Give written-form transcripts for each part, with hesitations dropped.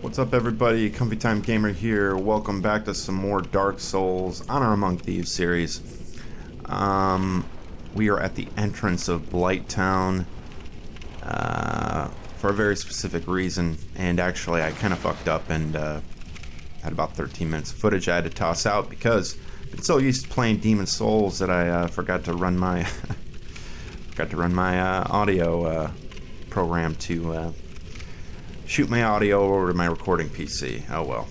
What's up, everybody? Comfy Time Gamer here. Welcome back to some more Dark Souls Honor Among Thieves series. We are at the entrance of Blighttown for a very specific reason, and actually I kind of fucked up and had about 13 minutes of footage I had to toss out because I've been so used to playing Demon Souls that I forgot to run my audio program to shoot my audio over to my recording PC. Oh well.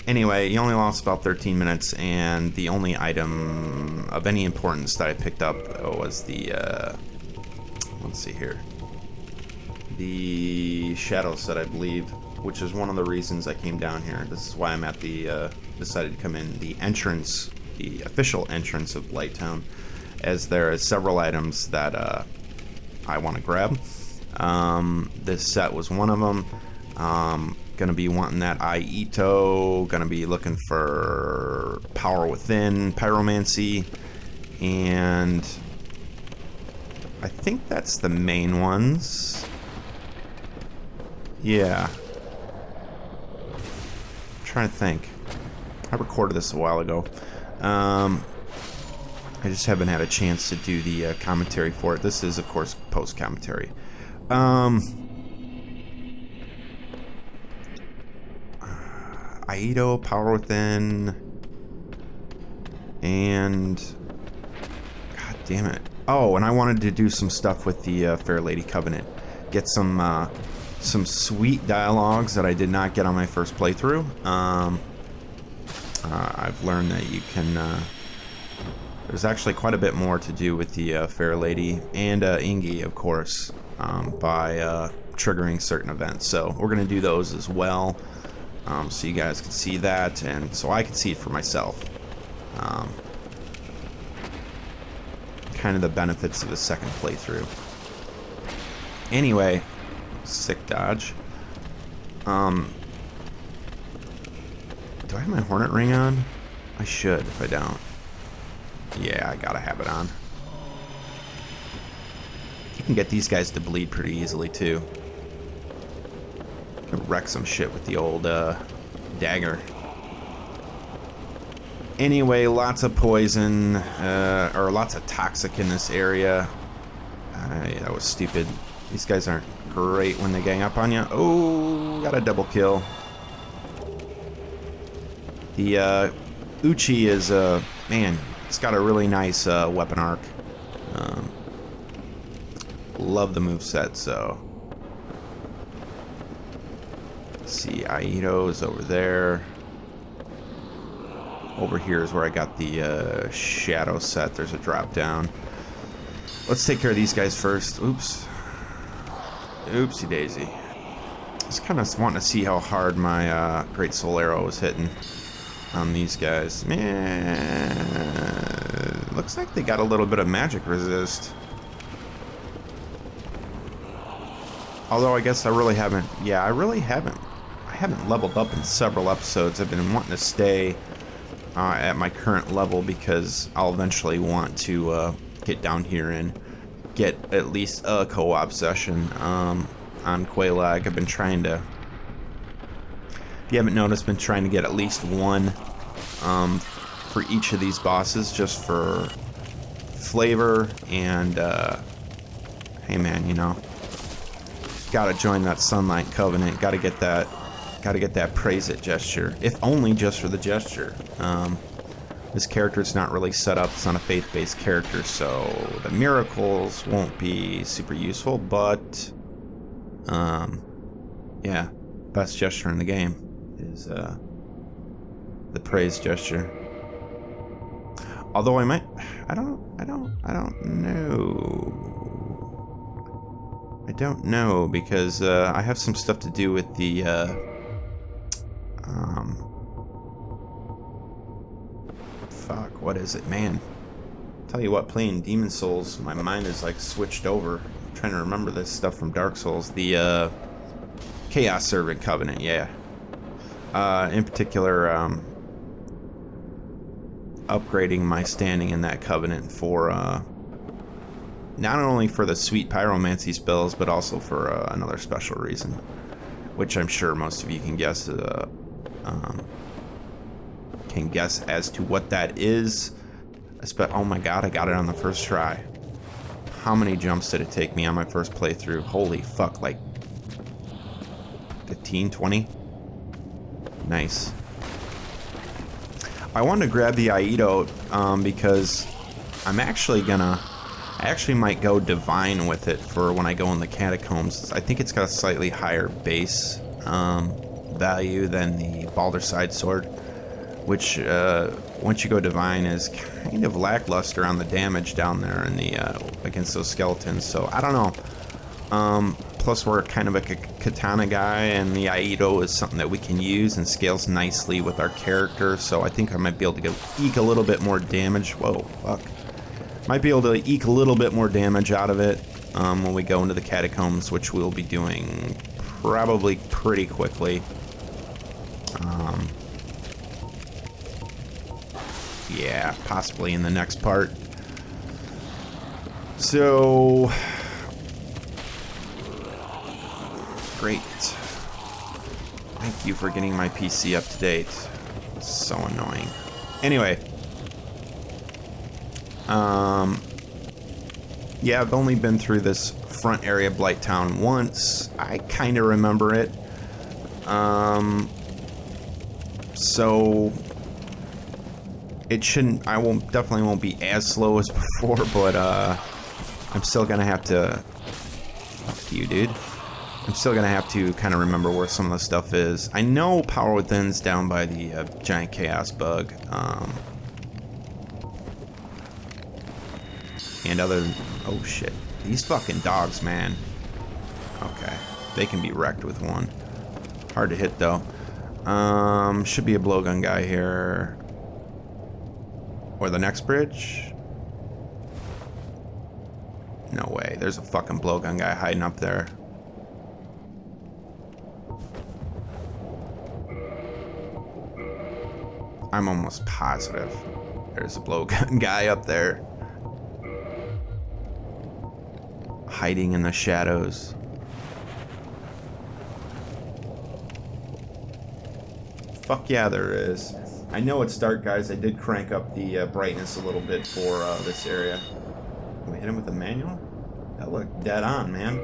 Anyway, you only lost about 13 minutes, and the only item of any importance that I picked up was the, let's see here, the shadow set, I believe, which is one of the reasons I came down here. This is why I'm at the, decided to come in the entrance, the official entrance of Blighttown, as there are several items that I want to grab. This set was one of them. Gonna be wanting that Eyesore, gonna be looking for Power Within, Pyromancy, and I think that's the main ones. Yeah. I'm trying to think. I recorded this a while ago. I just haven't had a chance to do the commentary for it. This is, of course, post-commentary. Eyesore, Power Within, and god damn it. Oh, and I wanted to do some stuff with the Fair Lady Covenant. Get some sweet dialogues that I did not get on my first playthrough. I've learned that you can. There's actually quite a bit more to do with the Fair Lady and Ingi, of course, by triggering certain events. So we're gonna do those as well. So you guys can see that, and so I can see it for myself. Kind of the benefits of a second playthrough. Anyway, sick dodge. Do I have my Hornet Ring on? I should if I don't. Yeah, I gotta have it on. You can get these guys to bleed pretty easily too. Can wreck some shit with the old dagger. Anyway, lots of poison, or lots of toxic in this area. That was stupid. These guys aren't great when they gang up on you. Oh, got a double kill. The Uchi is, man, it's got a really nice weapon arc. Love the moveset, so. See, Aito's over there. Over here is where I got the shadow set. There's a drop down. Let's take care of these guys first. Oops. Oopsie daisy. Just kind of wanting to see how hard my Great Soul Arrow was hitting on these guys. Man, looks like they got a little bit of magic resist. Although I guess I really haven't. Yeah, I really haven't. I haven't leveled up in several episodes. I've been wanting to stay at my current level because I'll eventually want to get down here and get at least a co-op session on Quelaag. I've been trying to, if you haven't noticed, been trying to get at least one for each of these bosses just for flavor and hey man, you know, gotta join that Sunlight Covenant, gotta get that praise it gesture, if only just for the gesture. This character's not really set up, it's not a faith-based character, so the miracles won't be super useful, but yeah, best gesture in the game is the praise gesture. Although I might, I don't know because I have some stuff to do with the fuck, what is it, man? Tell you what, playing Demon Souls, my mind is like switched over. I'm trying to remember this stuff from Dark Souls. The Chaos Servant Covenant, yeah. In particular, upgrading my standing in that covenant for not only for the sweet pyromancy spells, but also for another special reason. which I'm sure most of you can guess as to what that is. Oh my god, I got it on the first try. How many jumps did it take me on my first playthrough? Holy fuck, like 15, 20? Nice. I wanted to grab the Aido because I actually might go Divine with it for when I go in the Catacombs. I think it's got a slightly higher base value than the Balderside Sword, which once you go Divine is kind of lackluster on the damage down there in the against those skeletons. So I don't know. Plus we're kind of a katana guy, and the Aido is something that we can use and scales nicely with our character. So I think I might be able to eke a little bit more damage. Whoa, fuck. Might be able to eke a little bit more damage out of it when we go into the Catacombs, which we'll be doing probably pretty quickly. Yeah, possibly in the next part. So, great. Thank you for getting my PC up to date. It's so annoying. Anyway. Yeah, I've only been through this front area of Blighttown once. I kind of remember it. So it shouldn't. Definitely won't be as slow as before, but I'm still gonna have to. Fuck you, dude. I'm still gonna have to kind of remember where some of the stuff is. I know Power Within's down by the giant chaos bug. And other than, oh shit, these fucking dogs, man. Okay, they can be wrecked with one. Hard to hit though. Should be a blowgun guy here. Or the next bridge? No way, there's a fucking blowgun guy hiding up there. I'm almost positive there's a blowgun guy up there. Hiding in the shadows. Fuck yeah, there is. I know it's dark, guys. I did crank up the brightness a little bit for this area. Can we hit him with the manual? That looked dead on, man.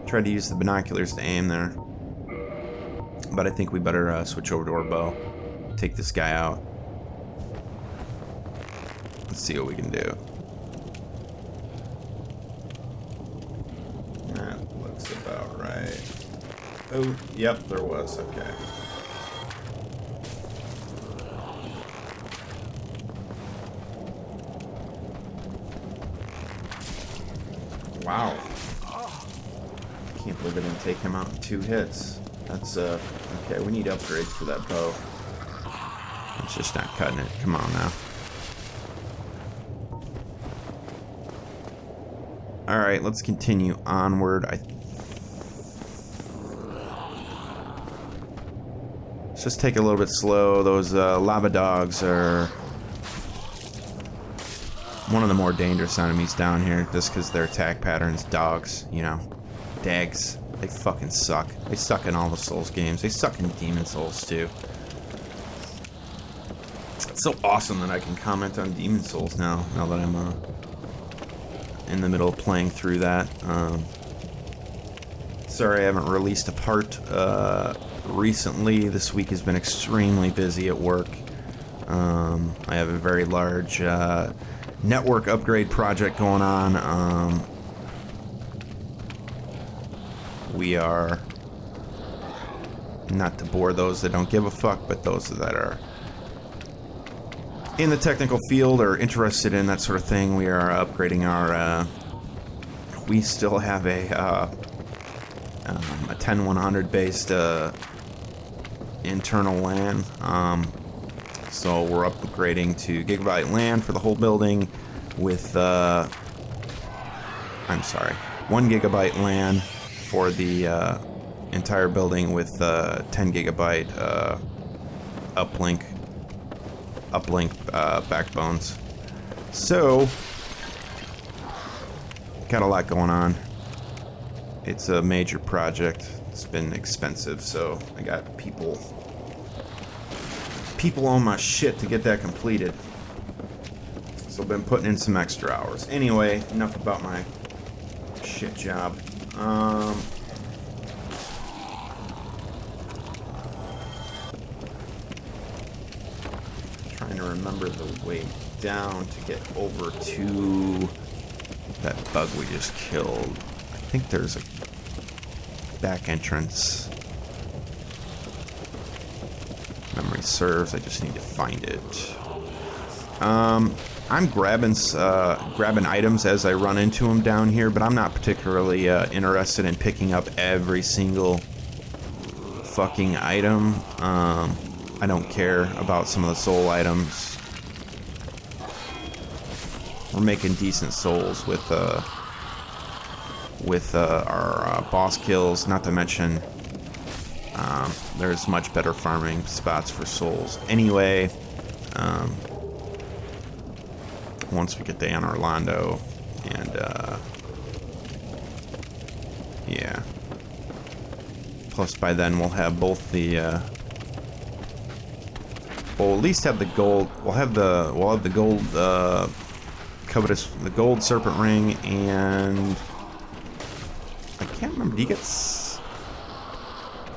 Tried to use the binoculars to aim there. But I think we better switch over to our bow. Take this guy out. Let's see what we can do. That looks about right. Oh, yep, there was. Okay. Wow. Can't believe I didn't take him out in 2 hits. That's, okay, we need upgrades for that bow. It's just not cutting it. Come on now. Alright, let's continue onward. Let's just take it a little bit slow. Those lava dogs are one of the more dangerous enemies down here, just because their attack patterns, dogs, you know, dags, they fucking suck. They suck in all the Souls games. They suck in Demon Souls too. It's so awesome that I can comment on Demon Souls now that I'm in the middle of playing through that. Sorry I haven't released a part recently. This week has been extremely busy at work. I have a very large network upgrade project going on. We are, not to bore those that don't give a fuck, but those that are in the technical field or interested in that sort of thing, we are upgrading our, we still have a 10100 based internal LAN. So we're upgrading to gigabyte LAN for the whole building with, I'm sorry, 1 gigabyte LAN for the entire building with 10 gigabyte uplink backbones. So, got a lot going on. It's a major project. It's been expensive, so I got people on my shit to get that completed. So I've been putting in some extra hours. Anyway, enough about my shit job. Trying to remember the way down to get over to that bug we just killed. I think there's a back entrance. Memory serves, I just need to find it. I'm grabbing items as I run into them down here, but I'm not particularly interested in picking up every single fucking item. I don't care about some of the soul items. We're making decent souls with our boss kills, not to mention there's much better farming spots for souls. Anyway, once we get to Anor Londo, and yeah. Plus by then we'll have both the we'll at least have the gold. We'll have the gold the gold serpent ring, and I can't remember. Do you get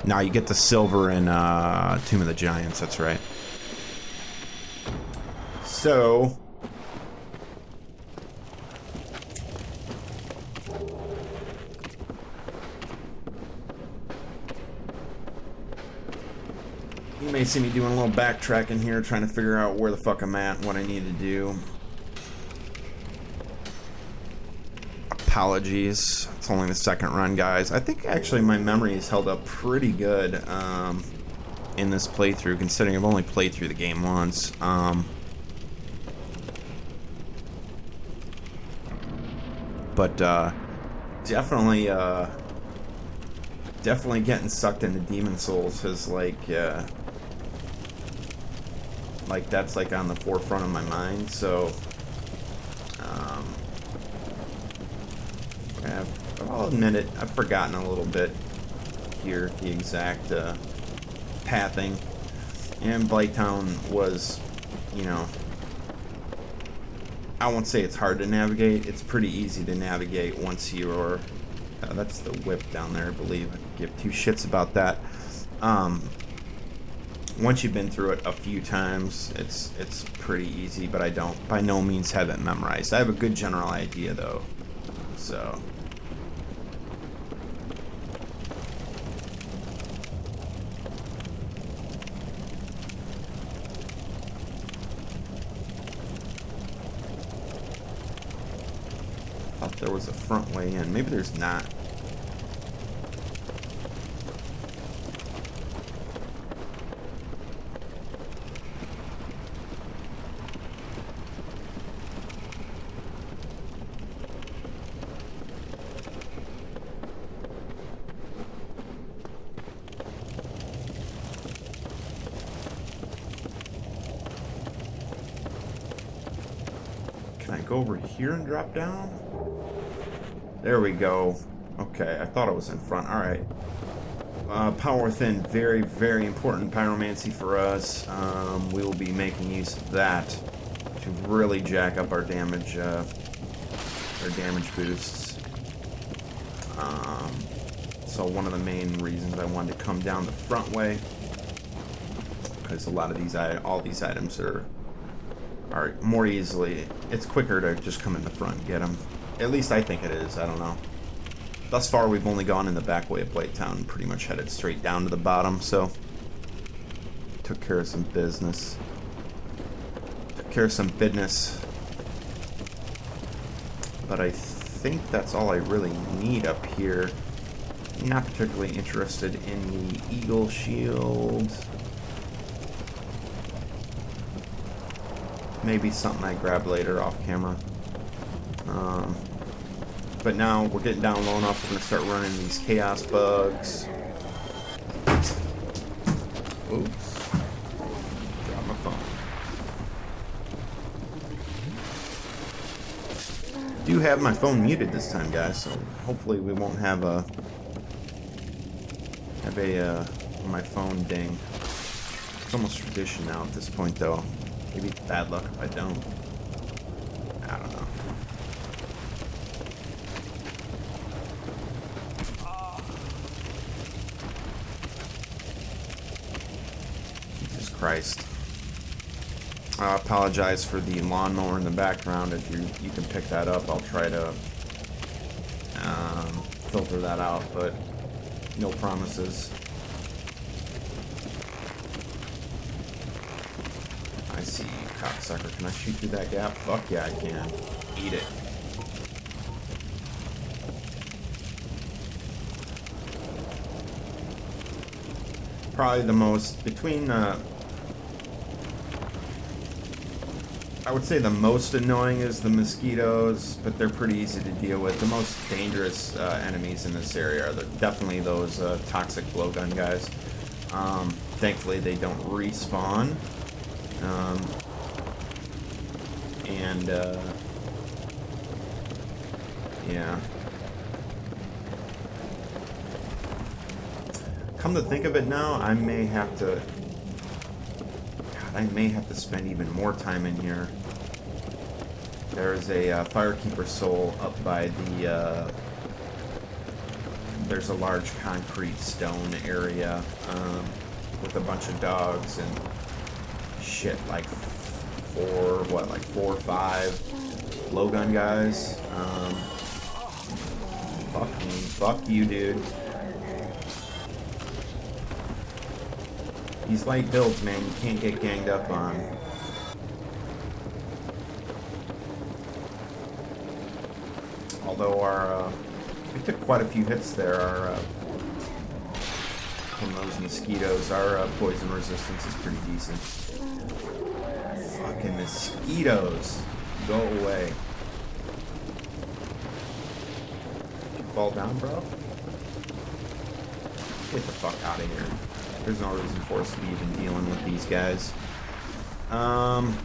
you get the silver in Tomb of the Giants. That's right. So you may see me doing a little backtracking here, trying to figure out where the fuck I'm at and what I need to do. Apologies. It's only the second run, guys. I think actually my memory has held up pretty good in this playthrough, considering I've only played through the game once. But definitely getting sucked into Demon Souls is like that's like on the forefront of my mind. So I'll admit it, I've forgotten a little bit here the exact pathing. And Blighttown was, you know, I won't say it's hard to navigate. It's pretty easy to navigate once you're... that's the whip down there, I believe. I don't give two shits about that. Once you've been through it a few times, it's pretty easy, but I don't by no means have it memorized. I have a good general idea, though. So... thought there was a front way in. Maybe there's not. Can I go over here and drop down? There we go. Okay, I thought it was in front. Alright. Power Within, very, very important pyromancy for us. We will be making use of that to really jack up our damage boosts. So one of the main reasons I wanted to come down the front way, because a lot of these, all these items are more easily. It's quicker to just come in the front and get them. At least I think it is. I don't know. Thus far, we've only gone in the back way of Blighttown and pretty much headed straight down to the bottom, so... took care of some business. But I think that's all I really need up here. I'm not particularly interested in the Eagle Shield. Maybe something I grab later off camera. But now we're getting down low enough, we're going to start running these chaos bugs. Oops. Drop my phone. Do have my phone muted this time, guys, so hopefully we won't have have a my phone ding. It's almost tradition now at this point, though. Maybe it's bad luck if I don't. I don't know. Jesus Christ. I apologize for the lawnmower in the background. If you can pick that up, I'll try to filter that out, but no promises. I see you, cocksucker. Can I shoot through that gap? Fuck yeah, I can. Eat it. Probably the most, between, I would say the most annoying is the mosquitoes, but they're pretty easy to deal with. The most dangerous enemies in this area are definitely those toxic blowgun guys. Thankfully, they don't respawn. Yeah. Come to think of it now, I may have to spend even more time in here. There's a Firekeeper soul up by the, there's a large concrete stone area, with a bunch of dogs and shit, like four or five blowgun guys. Fuck me. Fuck you, dude. These light builds, man, you can't get ganged up on. Although we took quite a few hits there, from those mosquitoes. Our poison resistance is pretty decent. Fucking mosquitoes. Go away. Did you fall down, bro? Get the fuck out of here. There's no reason for us to be even dealing with these guys. Oh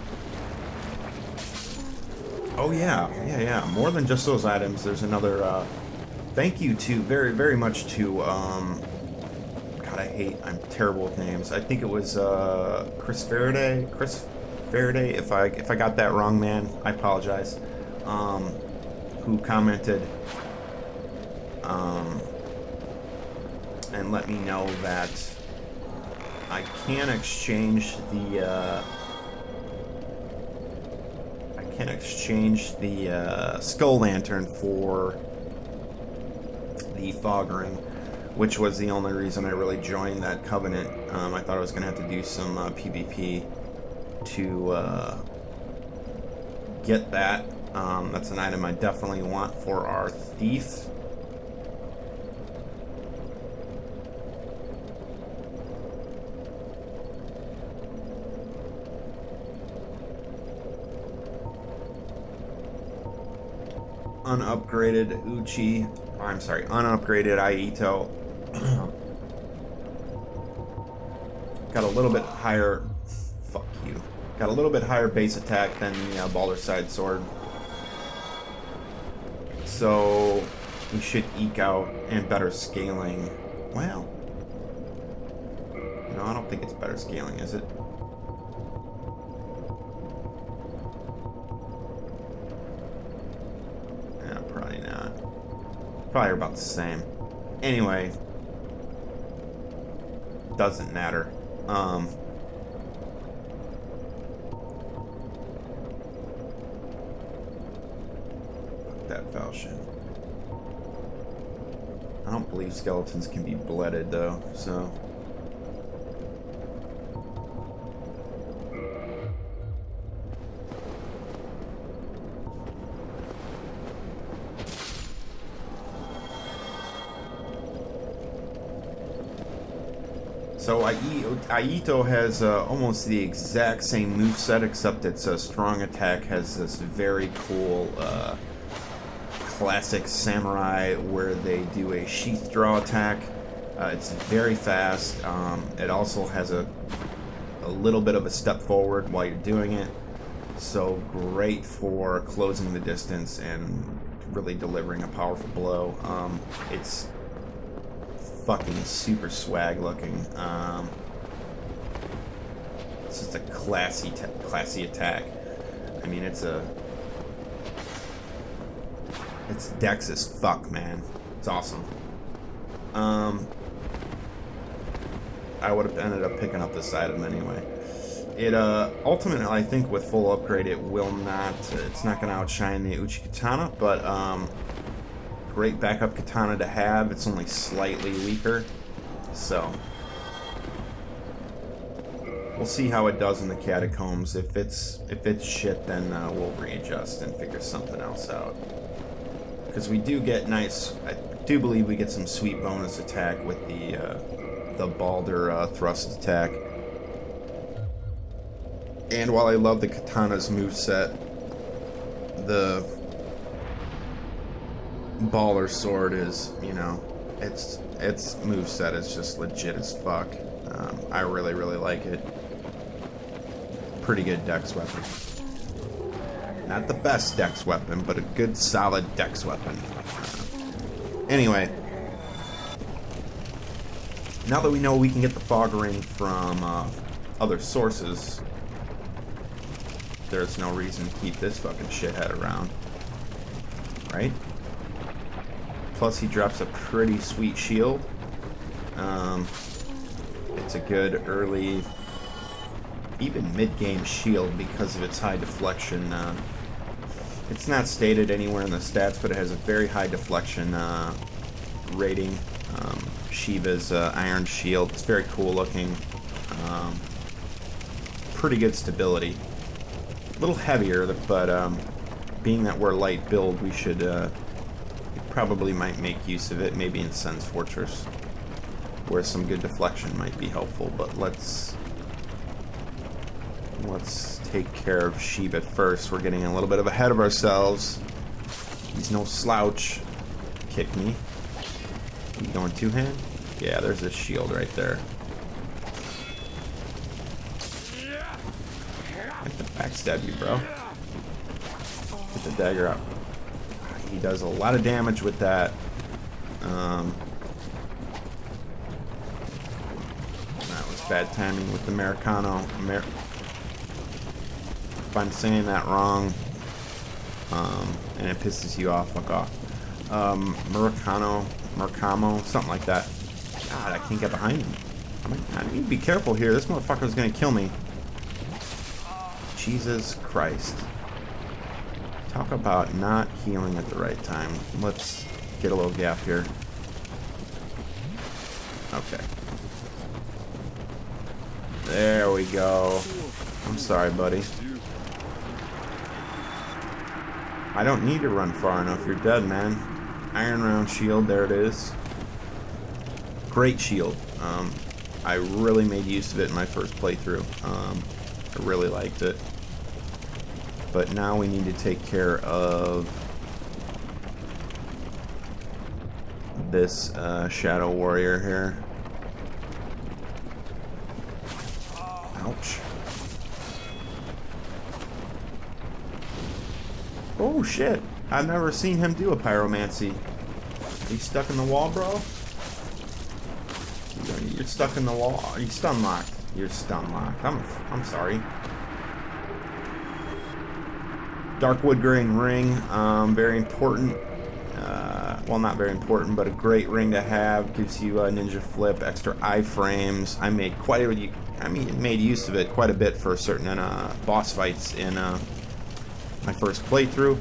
yeah. More than just those items, there's another, thank you to, very, very much to, God, I'm terrible with names. I think it was, Chris Faraday, if I got that wrong, man, I apologize, who commented, and let me know that I can exchange the skull lantern for the fog ring, which was the only reason I really joined that covenant. I thought I was gonna have to do some PvP to get that. That's an item I definitely want for our thief. Unupgraded unupgraded Aito. Got a little bit higher, fuck you. Got a little bit higher base attack than the Balder Side Sword. So we should eke out, and better scaling. Well, no, I don't think it's better scaling, is it? Probably about the same. Anyway, doesn't matter. That falchion. I don't believe skeletons can be blooded though, so. So Aito has almost the exact same moveset, except its strong attack has this very cool classic samurai where they do a sheath draw attack. It's very fast. It also has a little bit of a step forward while you're doing it. So great for closing the distance and really delivering a powerful blow. It's fucking super swag looking. It's just a classy attack. I mean, it's dex as fuck, man. It's awesome. I would have ended up picking up this item anyway. It ultimately, I think with full upgrade, it will not. It's not going to outshine the Uchi Katana, but great backup katana to have. It's only slightly weaker, so we'll see how it does in the catacombs. If it's shit, then we'll readjust and figure something else out. Because we do get nice. I do believe we get some sweet bonus attack with the Balder thrust attack. And while I love the katana's moveset, the Balder sword is, you know, its moveset is just legit as fuck. I really like it. Pretty good dex weapon. Not the best dex weapon, but a good solid dex weapon. Anyway, now that we know we can get the fog ring from other sources, there's no reason to keep this fucking shithead around, right? Plus he drops a pretty sweet shield. It's a good early, even mid-game shield because of its high deflection. It's not stated anywhere in the stats, but it has a very high deflection rating. Shiva's iron shield. It's very cool looking. Pretty good stability. A little heavier, but being that we're light build, we should probably might make use of it. Maybe in Sen's Fortress, where some good deflection might be helpful. But let's take care of Shiva first. We're getting a little bit ahead of ourselves. He's no slouch. Kick me. You going two-hand? Yeah, there's a shield right there. I have to backstab you, bro. Get the dagger up. He does a lot of damage with that. That was bad timing with the Americano. If I'm saying that wrong, and it pisses you off, fuck off. Mercamo, something like that. God, I can't get behind him. I need to be careful here. This motherfucker's gonna kill me. Jesus Christ. Talk about not healing at the right time. Let's get a little gap here. Okay. There we go. I'm sorry, buddy. I don't need to run far enough. You're dead, man. Iron round shield. There it is. Great shield. I really made use of it in my first playthrough. I really liked it. But now we need to take care of this Shadow Warrior here. Ouch. Oh shit. I've never seen him do a pyromancy. He's stuck in the wall, bro? You're stuck in the wall. Are you stun locked? You're stun locked. I'm sorry. Dark wood grain ring, very important. Well, not very important, but a great ring to have. Gives you a ninja flip, extra iframes. I made made use of it quite a bit for certain boss fights in my first playthrough.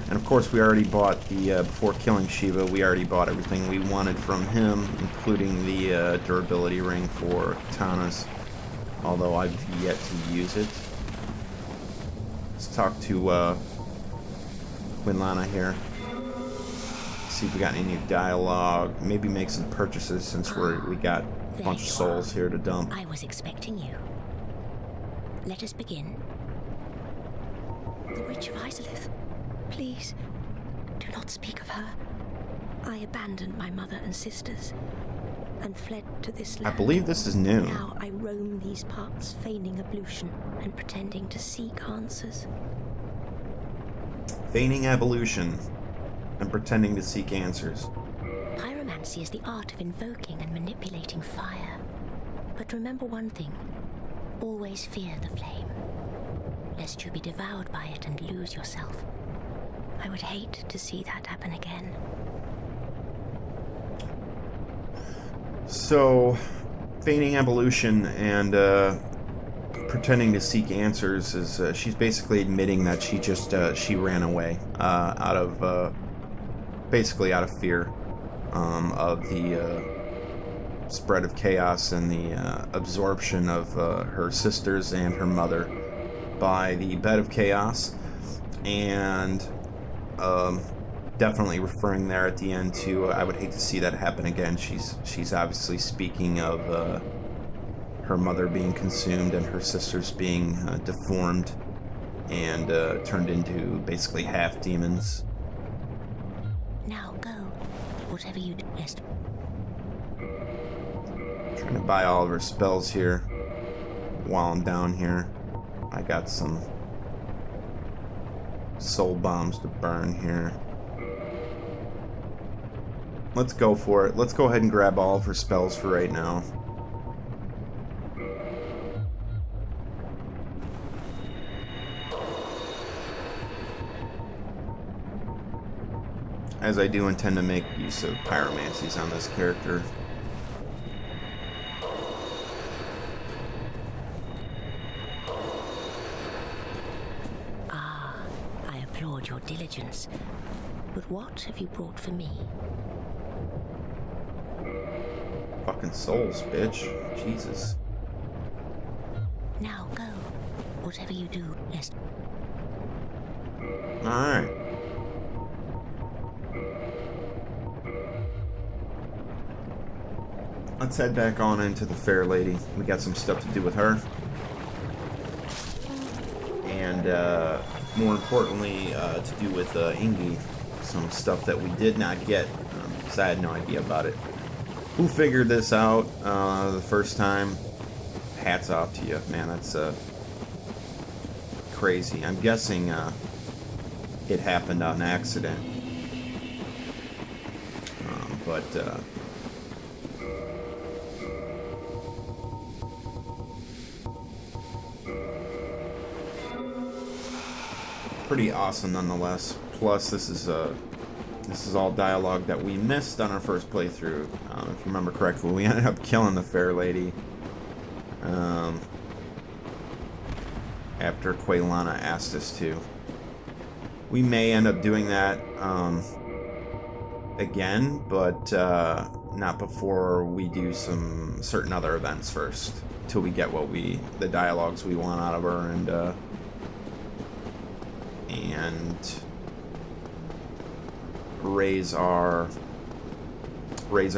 And of course, we already bought the before killing Shiva. We already bought everything we wanted from him, including the durability ring for katanas. Although I've yet to use it. Let's talk to Quinlana here. See if we got any new dialogue. Maybe make some purchases since we got a bunch of souls here to dump. I was expecting you. Let us begin. The Witch of Eyesore. Please, do not speak of her. I abandoned my mother and sisters and fled to this land. I believe this is new. Now I roam these parts, feigning ablution and pretending to seek answers. Feigning evolution and pretending to seek answers. pyromancy is the art of invoking and manipulating fire. But remember one thing. Always fear the flame, lest you be devoured by it and lose yourself. I would hate to see that happen again. So, feigning evolution and pretending to seek answers is she's basically admitting that she ran away out of basically out of fear of the spread of chaos and the absorption of her sisters and her mother by the bed of chaos, and definitely referring there at the end to I would hate to see that happen again. She's obviously speaking of her mother being consumed and her sisters being deformed and turned into basically half demons. Now go, whatever you do. Trying to buy all of her spells here while I'm down here. I got some soul bombs to burn here. Let's go for it. Let's go ahead and grab all of her spells for right now. As I do intend to make use of pyromancies on this character. Your diligence. But what have you brought for me? Fucking souls, bitch. Jesus. Now go. Whatever you do, lest... Alright. Let's head back on into the Fair Lady. We got some stuff to do with her. And, more importantly, to do with Ingi, some stuff that we did not get, because I had no idea about it. Who figured this out the first time? Hats off to you, man. That's crazy. I'm guessing it happened on accident, but pretty awesome nonetheless. Plus, this is all dialogue that we missed on our first playthrough. If you remember correctly, we ended up killing the Fair Lady after Quaylana asked us to. We may end up doing that again, but not before we do some certain other events first, till we get the dialogues we want out of her, and raise our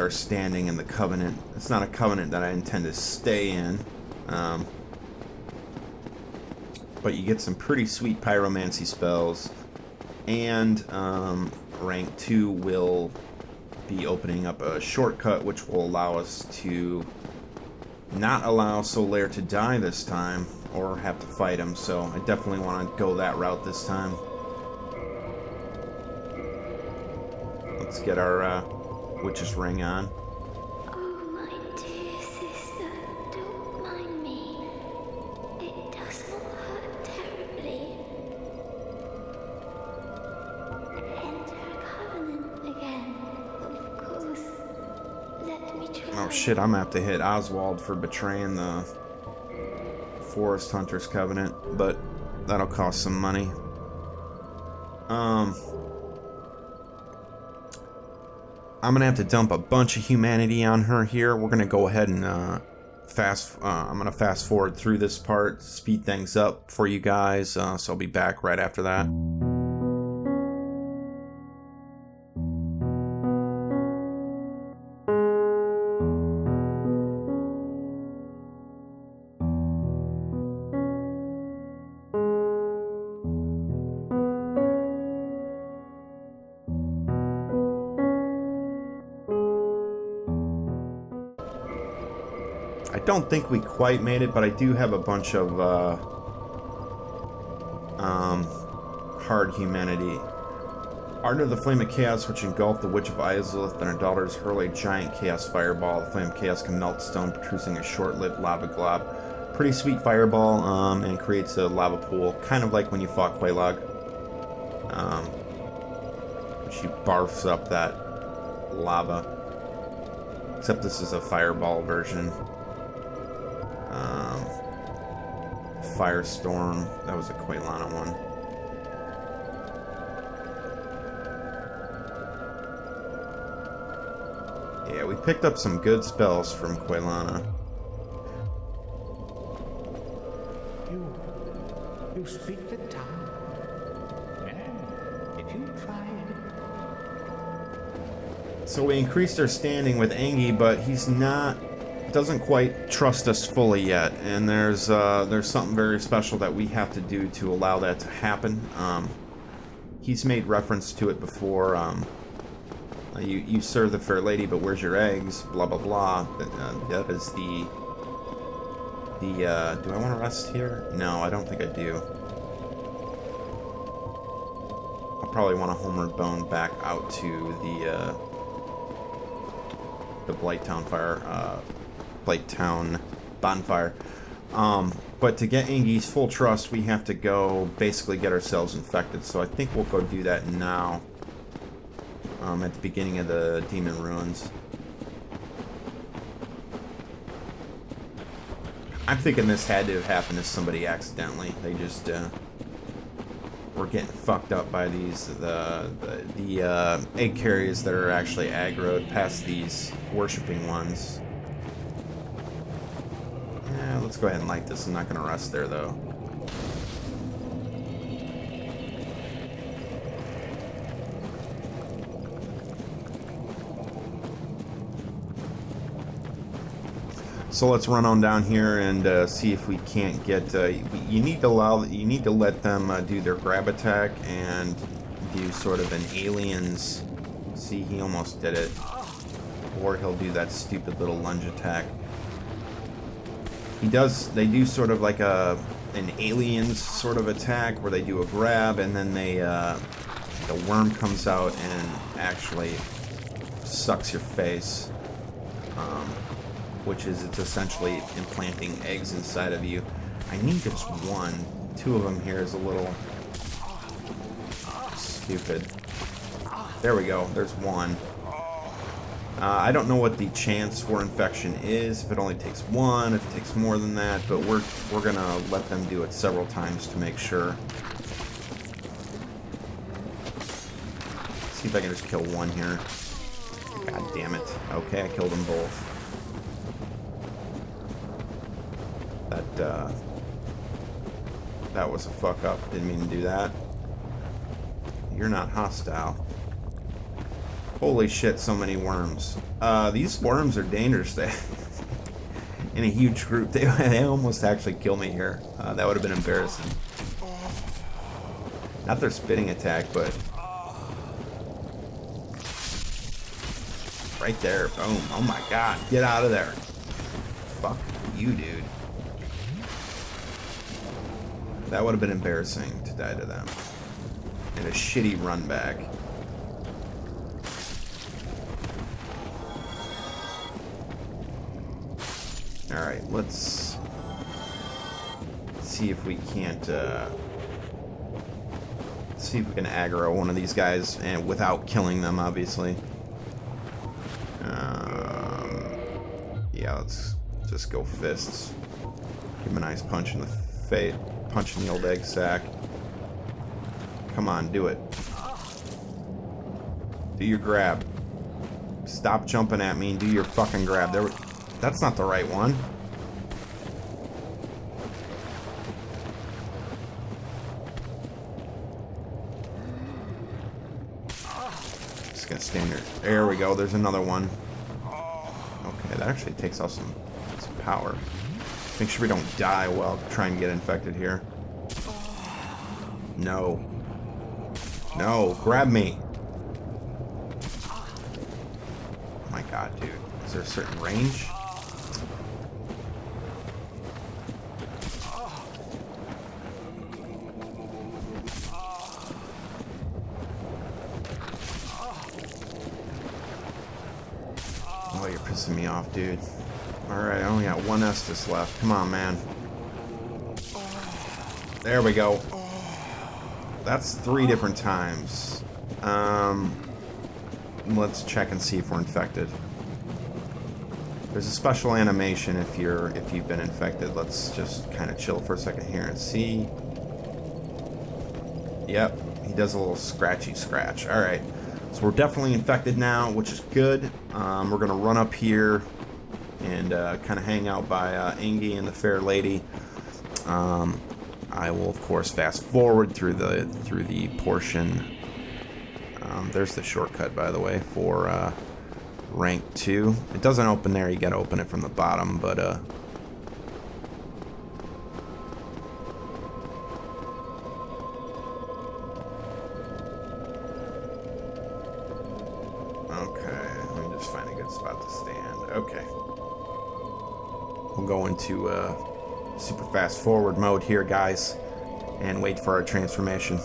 standing in the covenant. It's not a covenant that I intend to stay in, but you get some pretty sweet pyromancy spells, and rank 2 will be opening up a shortcut which will allow us to not allow Solaire to die this time or have to fight him, so I definitely want to go that route this time. Let's get our witch's ring on. Oh, my dear sister, don't mind me. It does not hurt terribly. Enter a covenant again, of course. Let me try. Oh shit, I'm gonna have to hit Oswald for betraying the Forest Hunters Covenant, but that'll cost some money. I'm gonna have to dump a bunch of humanity on her here. We're gonna go ahead and I'm gonna fast forward through this part, speed things up for you guys, so I'll be back right after that. I don't think we quite made it, but I do have a bunch of hard humanity Art of the Flame of Chaos, which engulfed the Witch of Eyesore and her daughters, hurl a giant chaos fireball. The Flame of Chaos can melt stone, producing a short-lived lava glob. Pretty sweet fireball, and creates a lava pool, kind of like when you fought Quelaag. She barfs up that lava. Except this is a fireball version. Firestorm, that was a Quelaana one. Yeah, we picked up some good spells from Quelaana. You speak the tongue. Well, if you try it. So we increased our standing with Angie, but he's doesn't quite trust us fully yet, and there's something very special that we have to do to allow that to happen. He's made reference to it before. You serve the fair lady, but where's your eggs? Blah blah blah. That is the. Do I want to rest here? No, I don't think I do. I'll probably want to homeward bone back out to the Blighttown bonfire. But to get Angie's full trust, we have to go basically get ourselves infected. So I think we'll go do that now. At the beginning of the Demon Ruins. I'm thinking this had to have happened to somebody accidentally. They just were getting fucked up by the egg carriers that are actually aggroed past these worshipping ones. Yeah, let's go ahead and light this. I'm not going to rest there though. So let's run on down here and see if we can't get. You need to let them do their grab attack and do sort of an aliens. See, he almost did it, or he'll do that stupid little lunge attack. He does. They do sort of like an aliens sort of attack where they do a grab and then the worm comes out and actually sucks your face. Which is, it's essentially implanting eggs inside of you. I need just one. Two of them here is a little stupid. There we go. There's one. I don't know what the chance for infection is. If it only takes one, if it takes more than that, but we're gonna let them do it several times to make sure. See if I can just kill one here. God damn it. Okay, I killed them both. That was a fuck up. Didn't mean to do that. You're not hostile. Holy shit, so many worms. These worms are dangerous. They in a huge group. They almost actually kill me here. That would have been embarrassing. Not their spitting attack, but right there. Boom. Oh my god. Get out of there. Fuck you, dude. That would have been embarrassing to die to them. And a shitty run back. Alright, let's see if we can't see if we can aggro one of these guys and without killing them, obviously. Yeah, let's just go fists. Give him a nice punch in the face. Punch in the old egg sack. Come on, do it. Do your grab. Stop jumping at me and do your fucking grab. That's not the right one. Just gonna stand there. There we go. There's another one. Okay, that actually takes off some power. Make sure we don't die while trying to get infected here. No. No, grab me. Oh my god, dude. Is there a certain range? pissing me off, dude. Alright, I only got one Estus left. Come on, man. There we go. That's 3 different times. Let's check and see if we're infected. There's a special animation if you've been infected. Let's just kind of chill for a second here and see. Yep, he does a little scratchy scratch. Alright, so we're definitely infected now, which is good. We're going to run up here and kind of hang out by Ingi and the Fair Lady. I will, of course, fast forward through the portion. There's the shortcut, by the way, for rank 2. It doesn't open there. You got to open it from the bottom, but okay, let me just find a good spot to stand. Okay, we'll go into super fast forward mode here, guys, and wait for our transformation.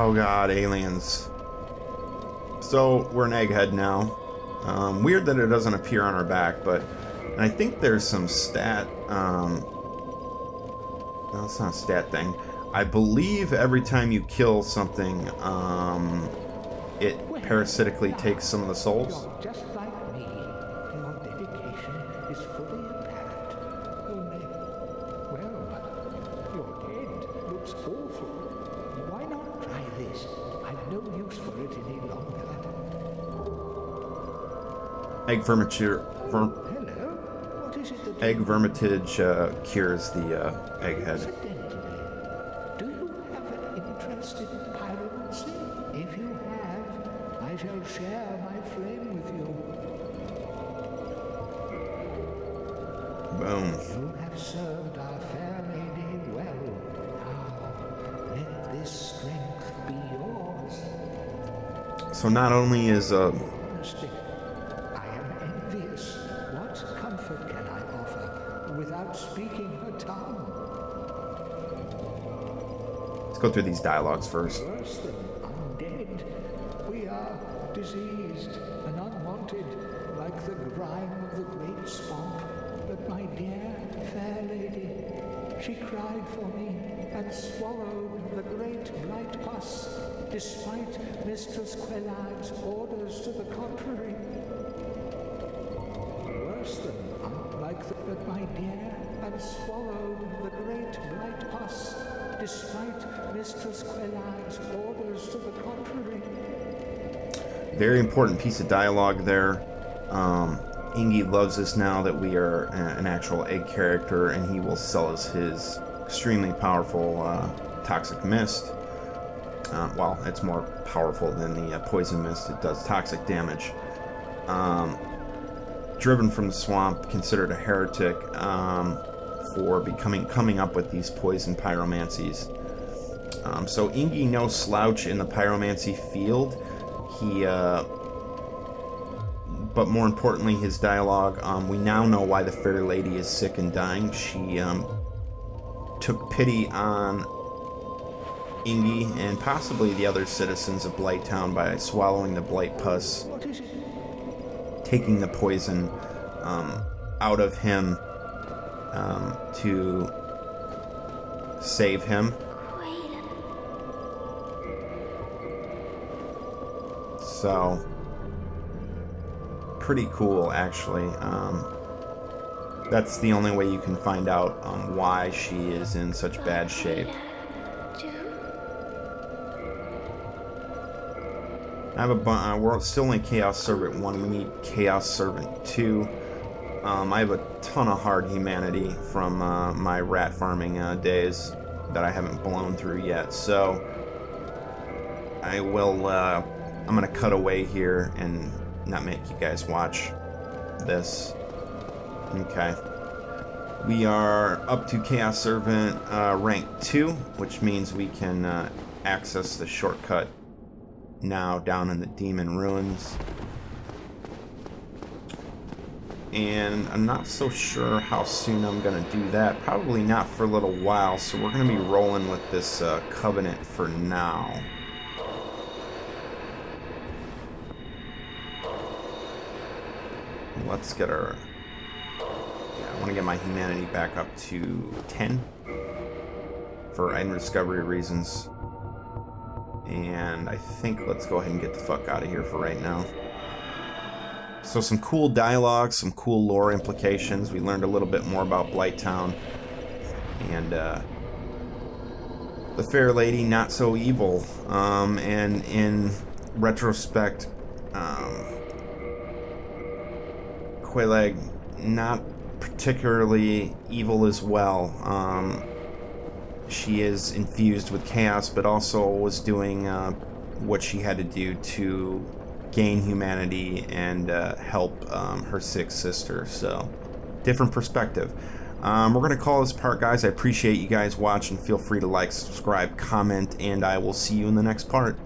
Oh god, aliens. So, we're an egghead now. Weird that it doesn't appear on our back, but... And I think there's some stat... No, it's not a stat thing. I believe every time you kill something, it parasitically takes some of the souls. You're just like me. Your dedication is fully apparent. Only, well, your head looks awful. Why not try this? I've no use for it any longer. Egg vermiture... Hello? What is it that Egg vermitage cures the egghead. Incidentally, do you have an interest in pyromancy? If you have, I shall share my flame with you. Boom. You have served our fair lady well. Now, let this strength be yours. So not only is Honesty, I am envious. What comfort can I offer without speaking her tongue? let's go through these dialogues first. Worse than undead. We are diseased and unwanted, like the grime of the great swamp. But my dear fair lady, she cried for me and swallowed the great bright pus, despite Mistress Quellad's orders to the contrary. Worse than unlike the, but my dear, and swallowed the great bright pus, despite Mistress Quellad's orders to the contrary. Very important piece of dialogue there. Ingi loves us now that we are an actual egg character, and he will sell us his extremely powerful toxic mist. Well, it's more powerful than the poison mist. It does toxic damage. Driven from the swamp, considered a heretic for coming up with these poison pyromancies. So Ingi no slouch in the pyromancy field. He, but more importantly, his dialogue. We now know why the Fair Lady is sick and dying. She took pity on Ingi and possibly the other citizens of Blighttown by swallowing the blight pus, taking the poison out of him to save him. So, pretty cool, actually. That's the only way you can find out why she is in such bad shape. I have we're still in Chaos Servant 1. We need Chaos Servant 2. I have a ton of hard humanity from my rat farming days that I haven't blown through yet. So I will. I'm gonna cut away here and not make you guys watch this. Okay. We are up to Chaos Servant rank 2, which means we can access the shortcut now down in the Demon Ruins. And I'm not so sure how soon I'm going to do that. Probably not for a little while, so we're going to be rolling with this Covenant for now. Let's get our... I want to get my humanity back up to 10 for item discovery reasons. And I think let's go ahead and get the fuck out of here for right now. So some cool dialogue, some cool lore implications. We learned a little bit more about Blighttown. And the fair lady, not so evil. And in retrospect, Quelaag, not particularly evil as well. She is infused with chaos, but also was doing what she had to do to gain humanity and help her sick sister. So, different perspective. We're going to call this part, guys. I appreciate you guys watching. Feel free to like, subscribe, comment, and I will see you in the next part.